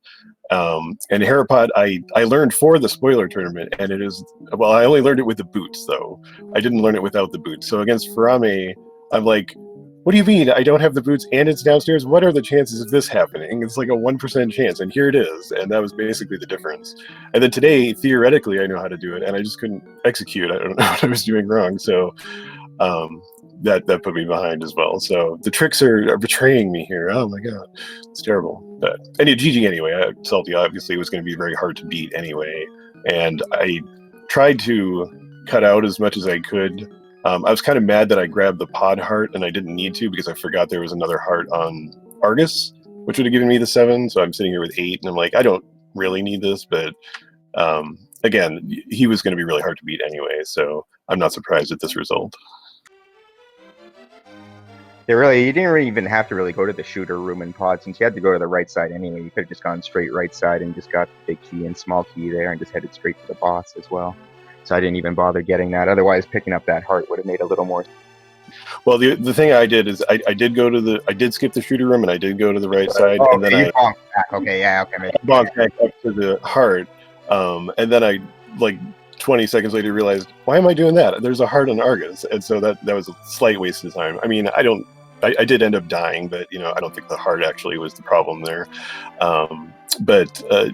And Harapot, I learned for the spoiler tournament, and it is, well, I only learned it with the boots, though. I didn't learn it without the boots. So against Farame, I'm like, what do you mean I don't have the boots and it's downstairs? What are the chances of this happening? It's like a 1% chance, and here it is. And that was basically the difference. And then today, theoretically, I know how to do it, and I just couldn't execute. I don't know what I was doing wrong. So that put me behind as well. So the tricks are betraying me here. Oh my god, it's terrible. But GG anyway. Salty obviously was going to be very hard to beat anyway, and I tried to cut out as much as I could. I was kind of mad that I grabbed the pod heart and I didn't need to, because I forgot there was another heart on Argus, which would have given me the 7. So I'm sitting here with 8, and I'm like, I don't really need this, but again, he was going to be really hard to beat anyway. So I'm not surprised at this result. You didn't really even have to really go to the shooter room in pod, since you had to go to the right side anyway. You could have just gone straight right side and just got the big key and small key there and just headed straight to the boss as well. So I didn't even bother getting that. Otherwise, picking up that heart would have made a little more. Well, the thing I did is I did skip the shooter room, and I did go to the right side, and then I bonked back. Okay, yeah, okay. Bonked back up to the heart, and then I, like 20 seconds later, realized, why am I doing that? There's a heart on Argus, and so that was a slight waste of time. I mean, I did end up dying, but I don't think the heart actually was the problem there.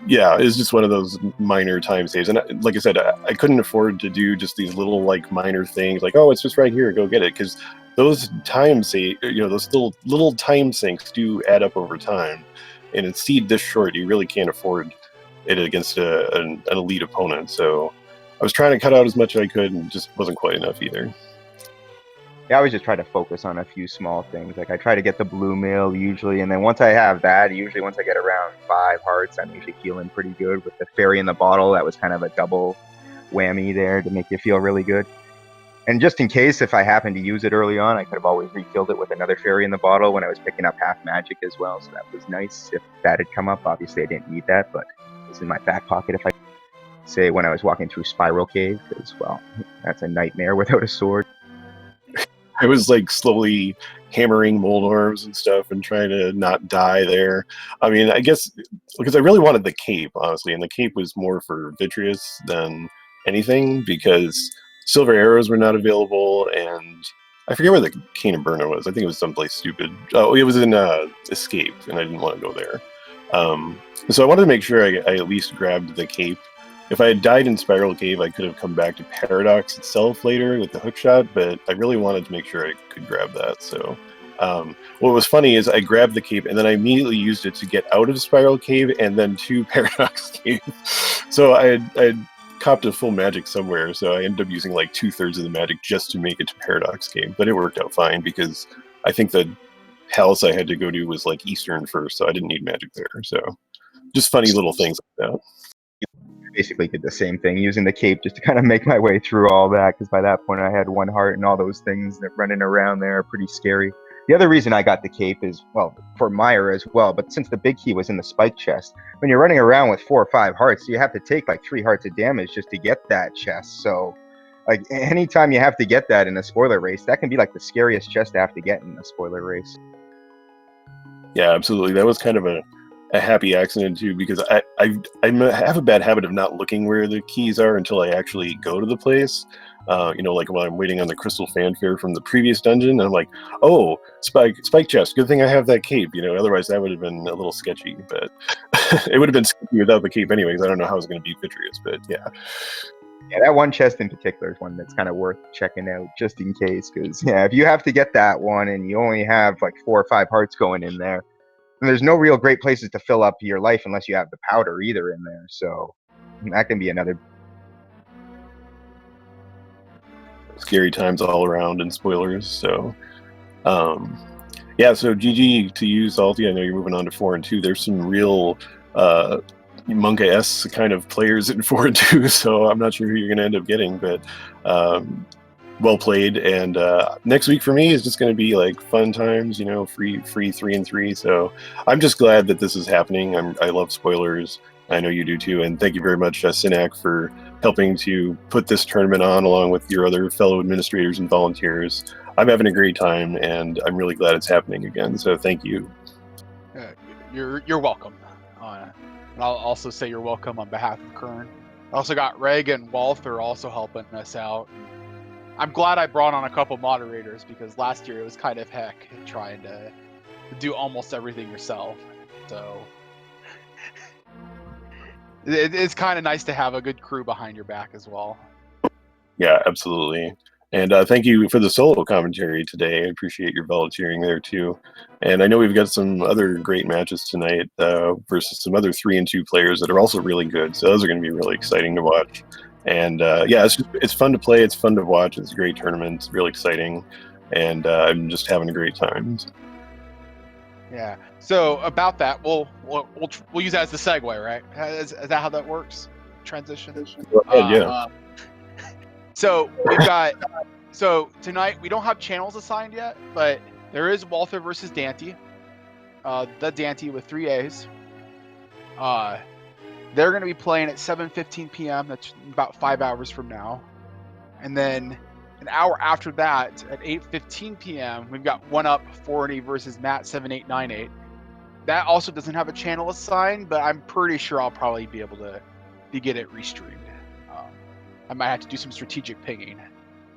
Yeah, it's just one of those minor time saves, and like I said, I couldn't afford to do just these little like minor things, like, oh, it's just right here, go get it, because those time save, those little time sinks do add up over time, and in seed this short, you really can't afford it against an elite opponent. So I was trying to cut out as much as I could, and just wasn't quite enough either. Yeah, I always just try to focus on a few small things. Like I try to get the blue mail usually, and then once I have that, usually once I get around 5 hearts, I'm usually feeling pretty good. With the fairy in the bottle, that was kind of a double whammy there to make you feel really good. And just in case, if I happened to use it early on, I could have always refilled it with another fairy in the bottle when I was picking up half magic as well. So that was nice if that had come up. Obviously, I didn't need that, but it was in my back pocket if I say when I was walking through Spiral Cave, because, well, that's a nightmare without a sword. I was like slowly hammering mold orbs and stuff and trying to not die there. I mean, I guess because I really wanted the cape, honestly, and the cape was more for Vitreous than anything, because silver arrows were not available, and I forget where the Cane of Burna was. I think it was someplace stupid. Oh, it was in Escape, and I didn't want to go there. So I wanted to make sure I at least grabbed the cape. if I had died in Spiral Cave, I could have come back to Paradox itself later with the hookshot, but I really wanted to make sure I could grab that. So what was funny is I grabbed the cape and then I immediately used it to get out of Spiral Cave and then to Paradox Cave. So I had copped a full magic somewhere, so I ended up using like 2/3 of the magic just to make it to Paradox Cave. But it worked out fine because I think the palace I had to go to was like Eastern first, so I didn't need magic there. So just funny little things like that. Basically did the same thing, using the cape just to kind of make my way through all that, because by that point I had 1 heart and all those things that running around there are pretty scary. The other reason I got the cape is, well, for Myra as well, but since the big key was in the spike chest, when you're running around with 4 or 5 hearts, you have to take like 3 hearts of damage just to get that chest. So like anytime you have to get that in a spoiler race, that can be like the scariest chest to have to get in a spoiler race. Yeah, absolutely. That was kind of a happy accident too, because I have a bad habit of not looking where the keys are until I actually go to the place. You know, like while I'm waiting on the crystal fanfare from the previous dungeon, I'm like, oh, spike chest. Good thing I have that cape. You know, otherwise that would have been a little sketchy. But it would have been sketchy without the cape, anyways. I don't know how I was going to beat Vitrius, but yeah. Yeah, that one chest in particular is one that's kind of worth checking out just in case. Because yeah, if you have to get that one and you only have like 4 or 5 hearts going in there, and there's no real great places to fill up your life unless you have the powder either in there. So that can be another scary times all around and spoilers. So yeah, so GG to you, Salty. I know you're moving on to 4 and 2. There's some real Monka-esque kind of players in 4 and 2, so I'm not sure who you're going to end up getting, but well played. And next week for me is just going to be like fun times, you know, free 3 and 3. So I'm just glad that this is happening. I love spoilers. I know you do too. And thank you very much, Synac, for helping to put this tournament on along with your other fellow administrators and volunteers. I'm having a great time, and I'm really glad it's happening again. So thank you. You're welcome. And I'll also say you're welcome on behalf of Kern. I also got Reg and Walther also helping us out. I'm glad I brought on a couple moderators, because last year it was kind of heck trying to do almost everything yourself. So it's kind of nice to have a good crew behind your back as well. Yeah, absolutely. And thank you for the solo commentary today. I appreciate your volunteering there too. And I know we've got some other great matches tonight versus some other 3 and 2 players that are also really good. So those are going to be really exciting to watch. And yeah, it's fun to play. It's fun to watch. It's a great tournament. It's really exciting. And I'm just having a great time. Yeah. So about that, we'll use that as the segue, right? Is that how that works? Transition. Yeah. So we've got. So tonight we don't have channels assigned yet, but there is Walther versus Dante. The Dante with 3 A's. They're going to be playing at 7:15 p.m. That's about 5 hours from now, and then an hour after that, at 8:15 p.m., we've got 1UP 40 versus Matt 7898. That also doesn't have a channel assigned, but I'm pretty sure I'll probably be able to get it restreamed. I might have to do some strategic pinging,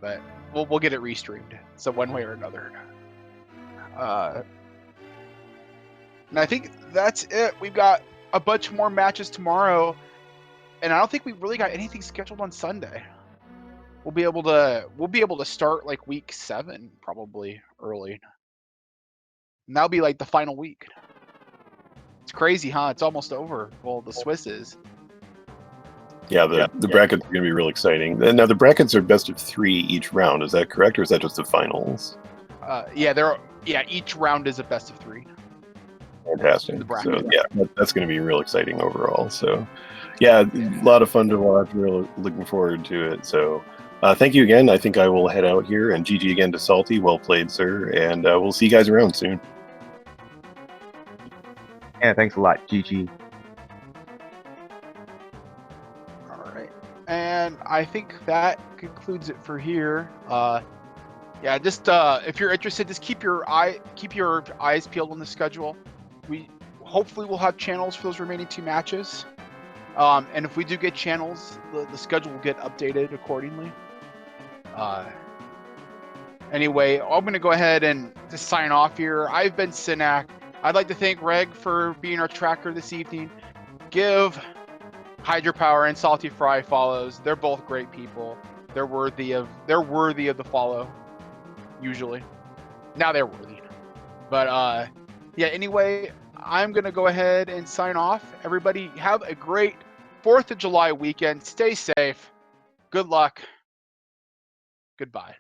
but we'll get it restreamed. So one way or another. And I think that's it. We've got a bunch more matches tomorrow, and I don't think we really got anything scheduled on Sunday. We'll be able to start like week 7 probably early, and that'll be like the final week. It's crazy, huh? It's almost over. Well, the Swiss is. Yeah, the brackets are going to be real exciting. Now the brackets are best of 3 each round. Is that correct, or is that just the finals? Yeah, each round is a best of 3. Fantastic. So yeah, that's going to be real exciting overall. So yeah, a lot of fun to watch. Really looking forward to it. So thank you again. I think I will head out here, and GG again to Salty. Well played, sir. And we'll see you guys around soon. Yeah, thanks a lot, GG. All right, and I think that concludes it for here. Yeah, just if you're interested, just keep your eyes peeled on the schedule. Hopefully we'll have channels for those remaining 2 matches. And if we do get channels, the schedule will get updated accordingly. Anyway, I'm going to go ahead and just sign off here. I've been Synac. I'd like to thank Reg for being our tracker this evening. Give Hydrapower and saltyphry follows. They're both great people. They're worthy of the follow. Usually, now they're worthy. But yeah. Anyway, I'm gonna go ahead and sign off. Everybody, have a great 4th of July weekend. Stay safe. Good luck. Goodbye.